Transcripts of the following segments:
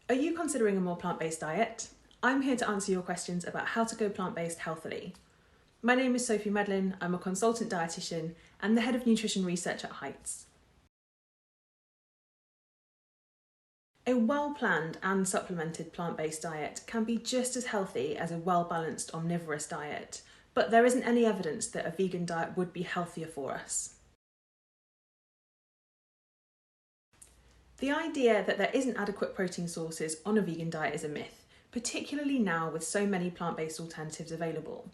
Are you considering a more plant-based diet? I'm here to answer your questions about how to go plant-based healthily. My name is Sophie Medlin, I'm a consultant dietitian and the head of nutrition research at Heights. A well-planned and supplemented plant-based diet can be just as healthy as a well-balanced omnivorous diet, but there isn't any evidence that a vegan diet would be healthier for us. The idea that there isn't adequate protein sources on a vegan diet is a myth, particularly now with so many plant-based alternatives available.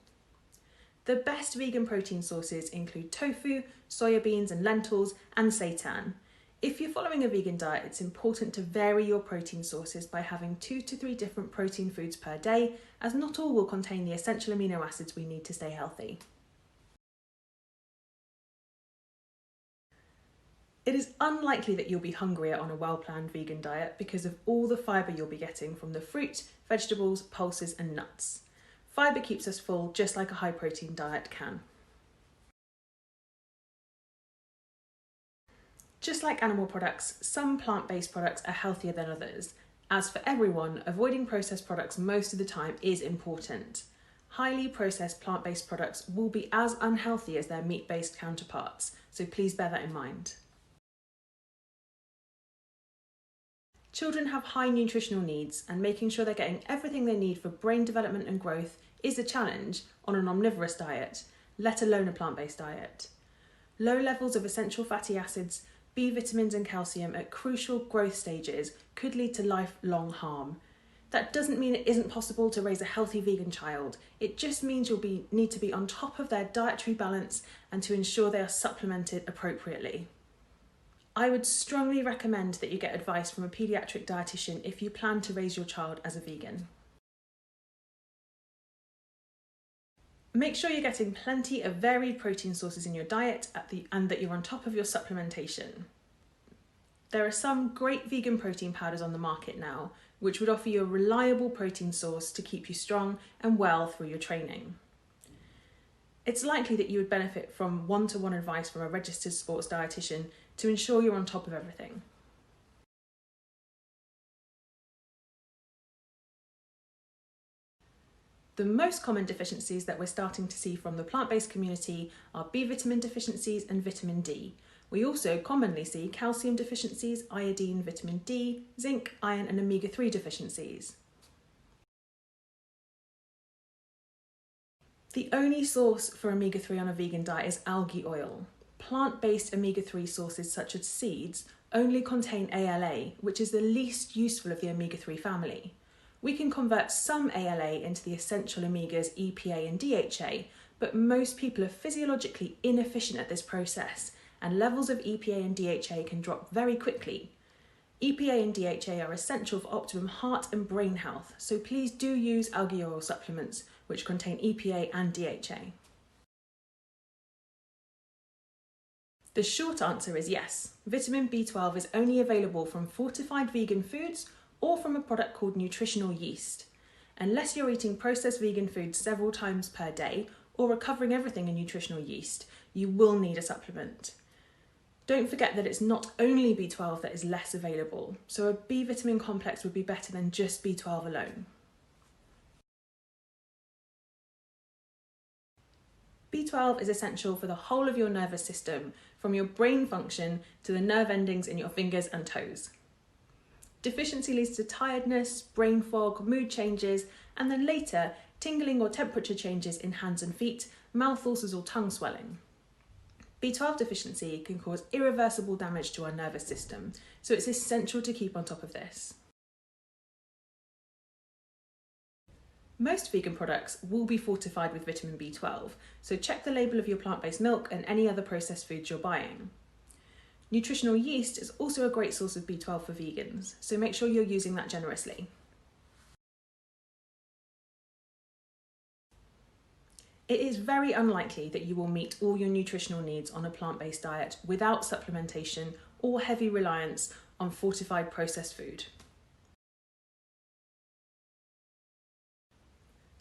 The best vegan protein sources include tofu, soya beans and lentils, and seitan. If you're following a vegan diet, it's important to vary your protein sources by having 2 to 3 different protein foods per day, as not all will contain the essential amino acids we need to stay healthy. It is unlikely that you'll be hungrier on a well-planned vegan diet because of all the fibre you'll be getting from the fruit, vegetables, pulses and nuts. Fibre keeps us full just like a high-protein diet can. Just like animal products, some plant-based products are healthier than others. As for everyone, avoiding processed products most of the time is important. Highly processed plant-based products will be as unhealthy as their meat-based counterparts, so please bear that in mind. Children have high nutritional needs, and making sure they're getting everything they need for brain development and growth is a challenge on an omnivorous diet, let alone a plant-based diet. Low levels of essential fatty acids, B vitamins and calcium at crucial growth stages could lead to lifelong harm. That doesn't mean it isn't possible to raise a healthy vegan child. It just means you'll need to be on top of their dietary balance and to ensure they are supplemented appropriately. I would strongly recommend that you get advice from a paediatric dietitian if you plan to raise your child as a vegan. Make sure you're getting plenty of varied protein sources in your diet and that you're on top of your supplementation. There are some great vegan protein powders on the market now, which would offer you a reliable protein source to keep you strong and well through your training. It's likely that you would benefit from one-to-one advice from a registered sports dietitian to ensure you're on top of everything. The most common deficiencies that we're starting to see from the plant-based community are B vitamin deficiencies and vitamin D. We also commonly see calcium deficiencies, iodine, vitamin D, zinc, iron and omega-3 deficiencies. The only source for omega-3 on a vegan diet is algae oil. Plant-based omega-3 sources such as seeds only contain ALA, which is the least useful of the omega-3 family. We can convert some ALA into the essential omegas EPA and DHA, but most people are physiologically inefficient at this process, and levels of EPA and DHA can drop very quickly. EPA and DHA are essential for optimum heart and brain health, so please do use algae oil supplements which contain EPA and DHA. The short answer is yes. Vitamin B12 is only available from fortified vegan foods or from a product called nutritional yeast. Unless you're eating processed vegan foods several times per day or are covering everything in nutritional yeast, you will need a supplement. Don't forget that it's not only B12 that is less available, so a B vitamin complex would be better than just B12 alone. B12 is essential for the whole of your nervous system, from your brain function to the nerve endings in your fingers and toes. Deficiency leads to tiredness, brain fog, mood changes, and then later, tingling or temperature changes in hands and feet, mouth ulcers or tongue swelling. B12 deficiency can cause irreversible damage to our nervous system, so it's essential to keep on top of this. Most vegan products will be fortified with vitamin B12, so check the label of your plant-based milk and any other processed foods you're buying. Nutritional yeast is also a great source of B12 for vegans, so make sure you're using that generously. It is very unlikely that you will meet all your nutritional needs on a plant-based diet without supplementation or heavy reliance on fortified processed food.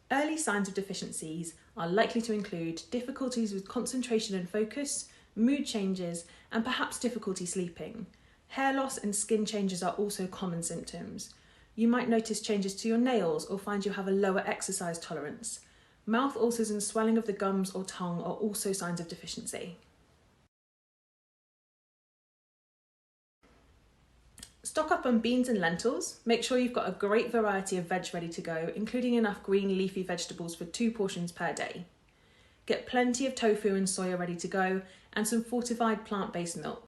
Early signs of deficiencies are likely to include difficulties with concentration and focus, mood changes, and perhaps difficulty sleeping. Hair loss and skin changes are also common symptoms. You might notice changes to your nails or find you have a lower exercise tolerance. Mouth ulcers and swelling of the gums or tongue are also signs of deficiency. Stock up on beans and lentils. Make sure you've got a great variety of veg ready to go, including enough green leafy vegetables for 2 portions per day. Get plenty of tofu and soya ready to go and some fortified plant-based milk.